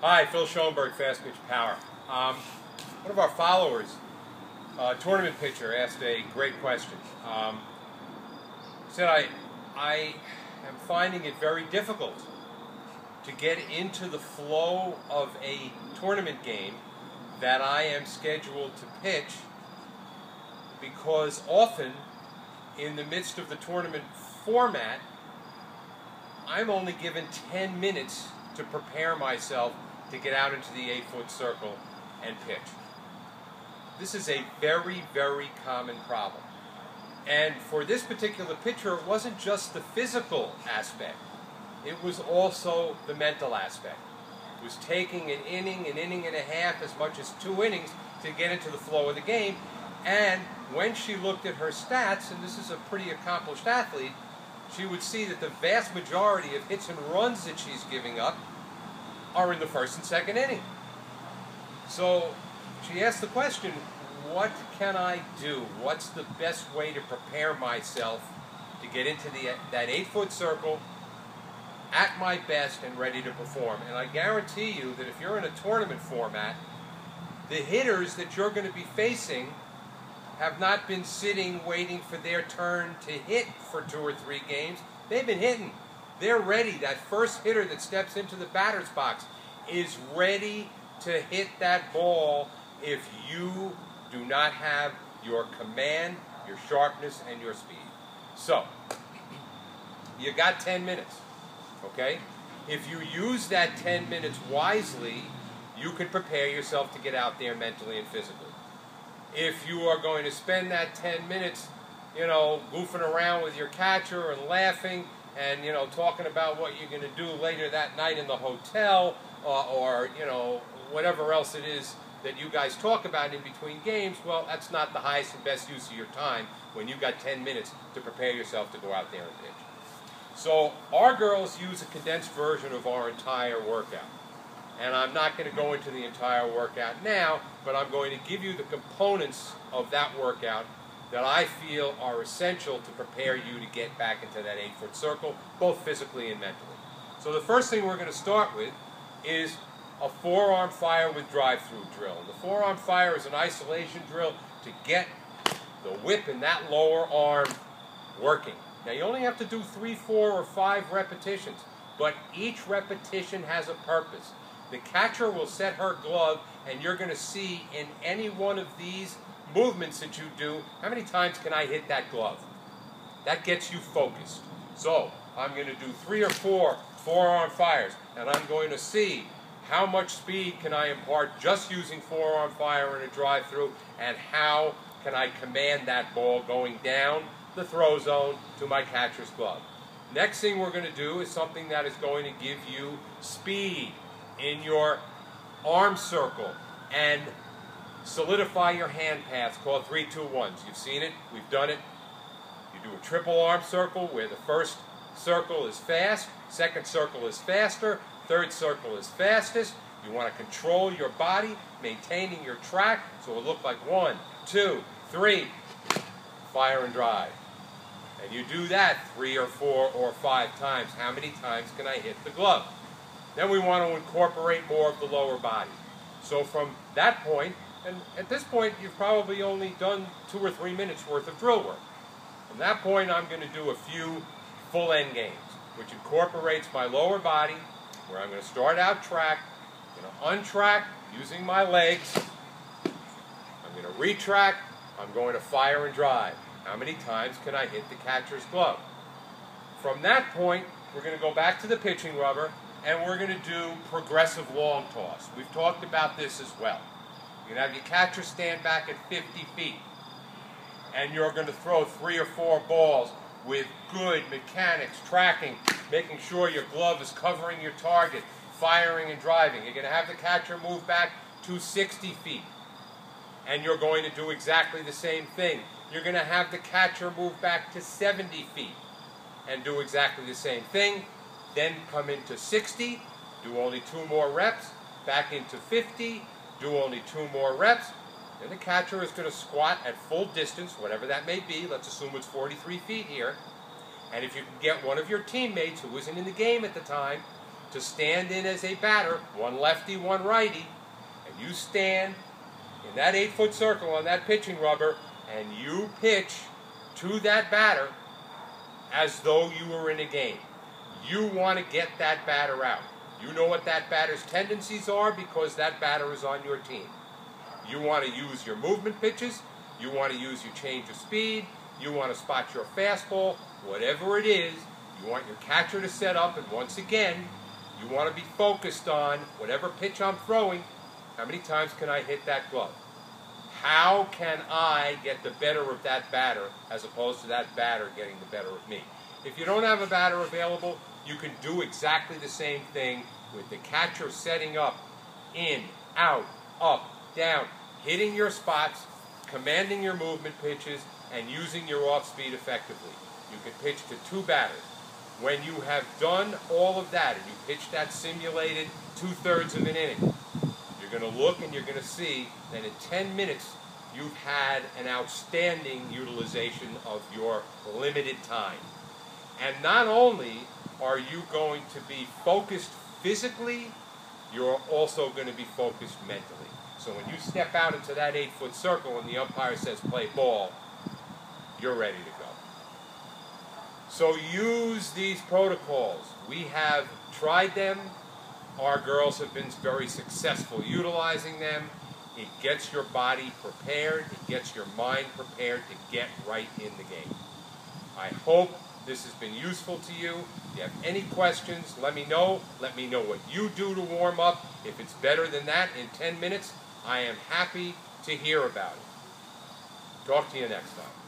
Hi, Phil Schoenberg, Fastpitch Power. One of our followers, tournament pitcher, asked a great question. He said, I am finding it very difficult to get into the flow of a tournament game that I am scheduled to pitch, because often in the midst of the tournament format, I'm only given 10 minutes to prepare myself to get out into the 8-foot circle and pitch. This is a very, very common problem. And for this particular pitcher, it wasn't just the physical aspect. It was also the mental aspect. It was taking an inning and a half, as much as 2 innings to get into the flow of the game. And when she looked at her stats, and this is a pretty accomplished athlete, she would see that the vast majority of hits and runs that she's giving up are in the first and second inning. So she asked the question, what can I do? What's the best way to prepare myself to get into that 8-foot circle at my best and ready to perform? And I guarantee you that if you're in a tournament format, the hitters that you're going to be facing have not been sitting waiting for their turn to hit for 2 or 3 games. They've been hitting. They're ready. That first hitter that steps into the batter's box is ready to hit that ball if you do not have your command, your sharpness, and your speed. So, you got 10 minutes, okay? If you use that 10 minutes wisely, you can prepare yourself to get out there mentally and physically. If you are going to spend that 10 minutes, goofing around with your catcher and laughing and, talking about what you're going to do later that night in the hotel or whatever else it is that you guys talk about in between games, well, that's not the highest and best use of your time when you've got 10 minutes to prepare yourself to go out there and pitch. So our girls use a condensed version of our entire workout. And I'm not going to go into the entire workout now, but I'm going to give you the components of that workout that I feel are essential to prepare you to get back into that 8-foot circle, both physically and mentally. So the first thing we're going to start with is a forearm fire with drive-through drill. The forearm fire is an isolation drill to get the whip in that lower arm working. Now you only have to do 3, 4, or 5 repetitions, but each repetition has a purpose. The catcher will set her glove, and you're going to see in any one of these movements that you do, how many times can I hit that glove? That gets you focused. So I'm going to do 3 or 4 forearm fires, and I'm going to see how much speed can I impart just using forearm fire in a drive-through, and how can I command that ball going down the throw zone to my catcher's glove. Next thing we're going to do is something that is going to give you speed in your arm circle and solidify your hand paths, called 3-2-1s. You've seen it, we've done it. You do a triple arm circle where the first circle is fast, second circle is faster, third circle is fastest. You want to control your body, maintaining your track, so it'll look like 1, 2, 3, fire and drive. And you do that 3 or 4 or 5 times. How many times can I hit the glove? Then we want to incorporate more of the lower body. So from that point, and at this point you've probably only done 2 or 3 minutes worth of drill work. From that point I'm going to do a few full end games, which incorporates my lower body, where I'm going to start out track, I'm going to untrack using my legs, I'm going to retrack, I'm going to fire and drive. How many times can I hit the catcher's glove? From that point, we're going to go back to the pitching rubber, and we're going to do progressive long toss. We've talked about this as well. You're going to have your catcher stand back at 50 feet, and you're going to throw 3 or 4 balls with good mechanics, tracking, making sure your glove is covering your target, firing and driving. You're going to have the catcher move back to 60 feet, and you're going to do exactly the same thing. You're going to have the catcher move back to 70 feet and do exactly the same thing. Then come into 60, do only 2 more reps, back into 50, do only 2 more reps. Then the catcher is going to squat at full distance, whatever that may be. Let's assume it's 43 feet here. And if you can get one of your teammates who isn't in the game at the time to stand in as a batter, one lefty, one righty, and you stand in that 8-foot circle on that pitching rubber, and you pitch to that batter as though you were in a game. You want to get that batter out. You know what that batter's tendencies are because that batter is on your team. You want to use your movement pitches. You want to use your change of speed. You want to spot your fastball. Whatever it is, you want your catcher to set up, and once again, you want to be focused on whatever pitch I'm throwing, how many times can I hit that glove? How can I get the better of that batter as opposed to that batter getting the better of me? If you don't have a batter available, you can do exactly the same thing with the catcher setting up, in, out, up, down, hitting your spots, commanding your movement pitches, and using your off-speed effectively. You can pitch to two batters. When you have done all of that and you pitch that simulated 2/3 of an inning, you're going to look and you're going to see that in 10 minutes you've had an outstanding utilization of your limited time. And not only are you going to be focused physically, you're also going to be focused mentally. So when you step out into that 8-foot circle and the umpire says play ball, you're ready to go. So use these protocols. We have tried them. Our girls have been very successful utilizing them. It gets your body prepared. It gets your mind prepared to get right in the game. I hope this has been useful to you. If you have any questions, let me know. Let me know what you do to warm up. If it's better than that in 10 minutes, I am happy to hear about it. Talk to you next time.